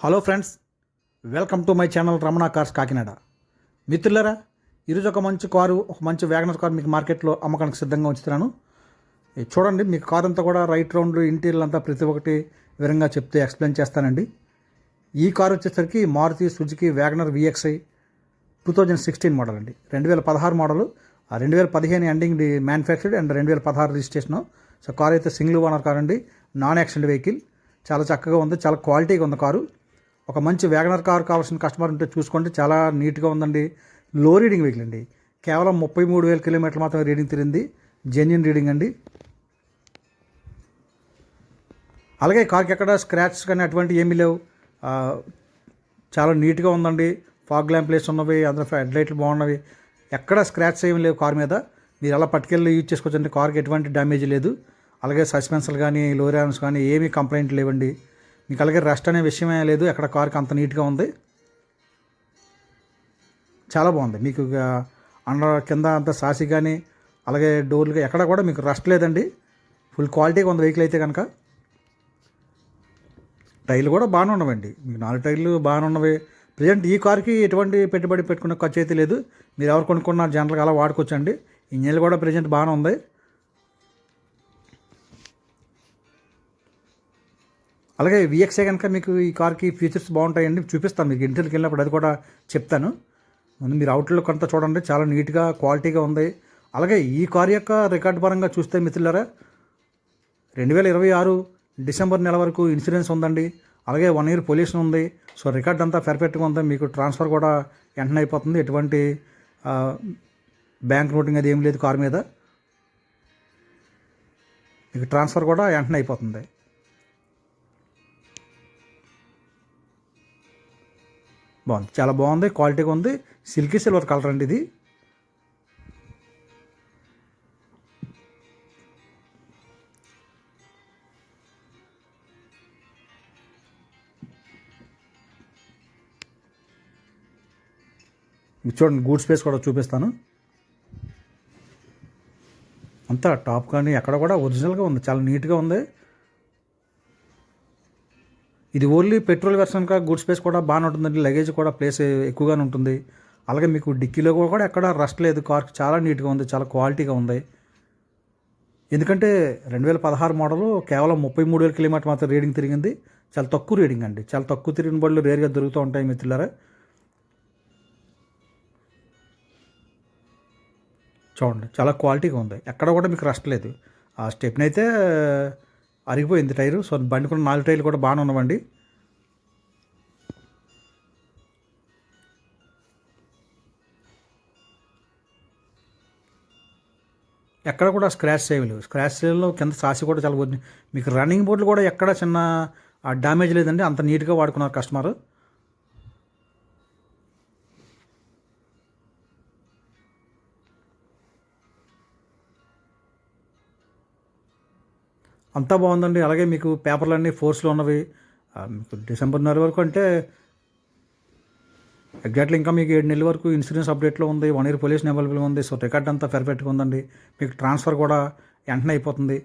Hello friends, welcome to my channel Ramana cars Kakinada. మిత్రులారా, ఈరోజు ఒక మంచి వ్యాగనర్ కారు మీకు మార్కెట్లో అమ్మకానికి సిద్ధంగా ఉంచుతున్నాను. ఇది చూడండి, మీకు కారు అంతా కూడా రైట్ రౌండ్ ఇంటీరియర్ అంతా ప్రతి ఒక్కటి వివరంగా చెప్తే ఎక్స్ప్లెయిన్ చేస్తానండి. ఈ కారు వచ్చేసరికి Maruti Suzuki WagonR VXi 2016 model అండి. 2016 model, 2015 ending manufactured and 2016 registration. So car అయితే సింగిల్ ఓనర్ కారు అండి, నాన్ యాక్సిడెంట్ వెహికల్. చాలా చక్కగా ఉంది, చాలా క్వాలిటీగా ఉంది కారు. ఒక మంచి వ్యాగనర్ కారు కావాల్సిన కస్టమర్ ఉంటే చూసుకోండి. చాలా నీట్గా ఉందండి. లో రీడింగ్ వెహికల్ అండి. కేవలం 33,000 కిలోమీటర్లు మాత్రమే రీడింగ్ తిరిగింది. జెన్యున్ రీడింగ్ అండి. అలాగే కార్కి ఎక్కడ స్క్రాచ్ కానీ అటువంటి ఏమీ లేవు. చాలా నీట్గా ఉందండి. ఫాగ్ ల్యాంప్ ప్లేస్ ఉన్నవి, అందులో హెడ్ లైట్లు బాగున్నవి. ఎక్కడ స్క్రాచ్ ఏమి లేవు కారు మీద. మీరు అలా పట్టుకెళ్ళి యూజ్ చేసుకోవచ్చండి. కార్కి ఎటువంటి డ్యామేజ్ లేదు. అలాగే సస్పెన్సర్లు కానీ లోరాన్స్ కానీ ఏమీ కంప్లైంట్ లేవండి. మీకు అలాగే రెస్ట్ అనే విషయమే లేదు. ఎక్కడ కార్కి అంత నీట్గా ఉంది. చాలా బాగుంది. మీకు కింద అంత సాసి కానీ అలాగే డోర్లు ఎక్కడ కూడా మీకు రెస్ట్ లేదండి. ఫుల్ క్వాలిటీగా ఉంది వెహికల్ అయితే కనుక. టైర్లు కూడా బాగానే ఉన్నవండి. మీకు 4 టైర్లు బాగానే ఉన్నవి. ప్రజెంట్ ఈ కార్కి ఎటువంటి పెట్టుబడి పెట్టుకునే ఖర్చు అయితే లేదు. మీరు ఎవరు కొనుక్కున్న జనరల్గా అలా వాడుకోవచ్చండి. ఇంజన్లు కూడా ప్రజెంట్ బాగానే ఉంది. అలాగే VXi కనుక మీకు ఈ కార్కి ఫీచర్స్ బాగుంటాయండి. చూపిస్తాను మీకు ఇంటికి వెళ్ళినప్పుడు, అది కూడా చెప్తాను. ముందు మీరు అవుట్లుక్ అంతా చూడండి. చాలా నీట్గా క్వాలిటీగా ఉంది. అలాగే ఈ కార్ యొక్క రికార్డు పరంగా చూస్తే మిత్రులారా, 2026 డిసెంబర్ నెల వరకు ఇన్సూరెన్స్ ఉందండి. అలాగే 1 ఇయర్ పొల్యూషన్ ఉంది. సో రికార్డ్ అంతా పర్ఫెక్ట్గా ఉంది. మీకు ట్రాన్స్ఫర్ కూడా వెంటనే అయిపోతుంది. ఎటువంటి బ్యాంక్ నోటింగ్ అది ఏం లేదు కారు మీద. మీకు ట్రాన్స్ఫర్ కూడా వెంటనే అయిపోతుంది. బాగుంది, చాలా బాగుంది, క్వాలిటీగా ఉంది. సిల్కీ సిల్వర్ కలర్ అండి ఇది. చూడండి, గూడ్ స్పేస్ కూడా చూపిస్తాను. అంతా టాప్ కానీ ఎక్కడ కూడా ఒరిజినల్గా ఉంది. చాలా నీట్గా ఉంది. ఇది ఓన్లీ పెట్రోల్ వెర్షన్ కా గూడ్ స్పేస్ కూడా బాగానే ఉంటుందండి. లగేజ్ కూడా ప్లేస్ ఎక్కువగానే ఉంటుంది. అలాగే మీకు డిక్కీలో కూడా ఎక్కడ రస్ట్ లేదు. కార్ చాలా నీట్గా ఉంది, చాలా క్వాలిటీగా ఉంది. ఎందుకంటే 2016 మోడలు కేవలం 33,000 కిలోమీటర్ మాత్రం రీడింగ్ తిరిగింది. చాలా తక్కువ రీడింగ్ అండి. చాలా తక్కువ తిరిగిన బళ్ళు రేర్గా దొరుకుతూ ఉంటాయి మిత్రులారా. చూడండి, చాలా క్వాలిటీగా ఉంది. ఎక్కడ కూడా మీకు రస్ట్ లేదు. ఆ స్టెప్ని అయితే అరిగిపోయింది టైరు. సో బండి కూడా 4 టైర్లు కూడా బాగానే ఉన్నవండి. ఎక్కడ కూడా స్క్రాచ్ చేయలేవు. స్క్రాచ్ చేయడంలో కింద సాసి కూడా చాలా మీకు రన్నింగ్ బోర్డులు కూడా ఎక్కడ చిన్న డ్యామేజ్ లేదండి. అంత నీట్గా వాడుకున్నారు కస్టమర్. అంతా బాగుందండి. అలాగే మీకు పేపర్లన్నీ ఫోర్స్లో ఉన్నవి. మీకు డిసెంబర్ నెల వరకు అంటే ఎగ్జాక్ట్లీ ఇంకా మీకు 7 నెలల వరకు ఇన్సూరెన్స్ అప్డేట్లో ఉంది. 1 ఇయర్ పొల్యూషన్ అవైలబుల్గా ఉంది. సో రికార్డ్ అంతా పర్ఫెక్ట్గా ఉందండి. మీకు ట్రాన్స్ఫర్ కూడా వెంటనే అయిపోతుంది.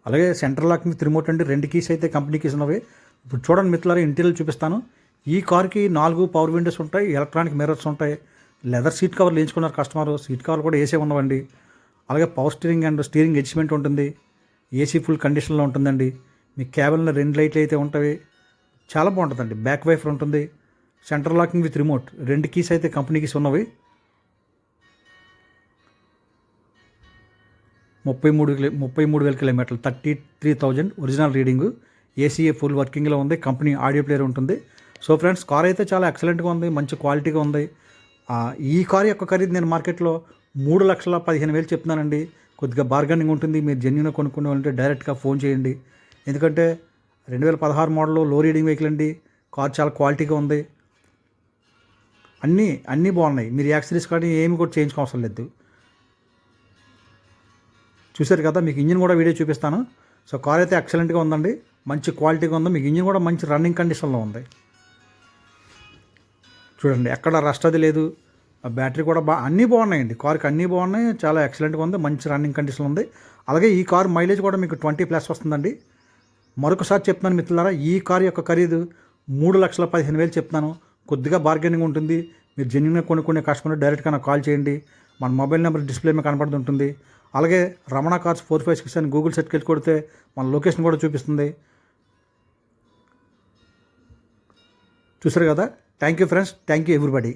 అలాగే సెంట్రల్ లాక్ విత్ రిమోట్ అండి. 2 కీస్ అయితే కంపెనీ కీస్ ఉన్నవి. ఇప్పుడు చూడండి మిత్రులారా, ఇంటీరియర్ చూపిస్తాను. ఈ కార్కి 4 పవర్ విండోస్ ఉంటాయి, ఎలక్ట్రానిక్ మిర్రర్స్ ఉంటాయి. లెదర్ సీట్ కవర్లు వేయించుకున్నారు కస్టమర్. సీట్ కవర్లు కూడా ఏసీ ఉన్నవండి. అలాగే power steering and steering adjustment ఉంటుంది. ఏసీ ఫుల్ కండిషన్లో ఉంటుందండి. మీ క్యాబిన్లో 2 లైట్లు అయితే ఉంటాయి. చాలా బాగుంటుందండి. బ్యాక్ వైఫర్ ఉంటుంది. Central locking with remote. 2 keys అయితే కంపెనీ కీస్ ఉన్నవి. 33,000 కిలోమీటర్లు, 33,000 ఒరిజినల్ రీడింగు. ఏసీ ఫుల్ వర్కింగ్లో ఉంది. కంపెనీ ఆడియో ప్లేయర్ ఉంటుంది. సో ఫ్రెండ్స్, కార్ అయితే చాలా ఎక్సలెంట్గా ఉంది, మంచి క్వాలిటీగా ఉంది. ఈ కార్ యొక్క ఖరీదు నేను మార్కెట్లో 3,15,000 చెప్తున్నానండి. కొద్దిగా బార్గెనింగ్ ఉంటుంది. మీరు జెన్యున్గా కొనుక్కునే వాళ్ళంటే డైరెక్ట్గా ఫోన్ చేయండి. ఎందుకంటే 2016 మోడల్లో లో రీడింగ్ వెహికల్ అండి. కార్ చాలా క్వాలిటీగా ఉంది. అన్నీ బాగున్నాయి. మీరు యాక్సరీస్ కానీ ఏమి కూడా చేయించుకోవసరం లేదు. చూశారు కదా, మీకు ఇంజిన్ కూడా వీడియో చూపిస్తాను. సో కార్ అయితే ఎక్సలెంట్గా ఉందండి, మంచి క్వాలిటీగా ఉంది. మీకు ఇంజిన్ కూడా మంచి రన్నింగ్ కండిషన్లో ఉంది. చూడండి, ఎక్కడ రస్ట్ అది లేదు. ఆ బ్యాటరీ కూడా అన్నీ బాగున్నాయండి. కార్కి అన్నీ బాగున్నాయి, చాలా ఎక్సలెంట్గా ఉంది, మంచి రన్నింగ్ కండిషన్ ఉంది. అలాగే ఈ కారు మైలేజ్ కూడా మీకు 20+ వస్తుందండి. మరొకసారి చెప్తున్నాను మిత్రులారా, ఈ కారు యొక్క ఖరీదు 3,15,000 చెప్తున్నాను. కొద్దిగా బార్గెనింగ్ ఉంటుంది. మీరు జెన్యున్గా కొనుక్కునే కస్టమర్ డైరెక్ట్గా నాకు కాల్ చేయండి. మన మొబైల్ నెంబర్ డిస్ప్లే మీద కనపడుతుంటుంది. అలాగే రమణ కార్స్ 456 అని గూగుల్ సెర్చ్కి వెళ్ళి కొడితే మన లొకేషన్ కూడా చూపిస్తుంది. చూసారు కదా. Thank you friends, thank you everybody.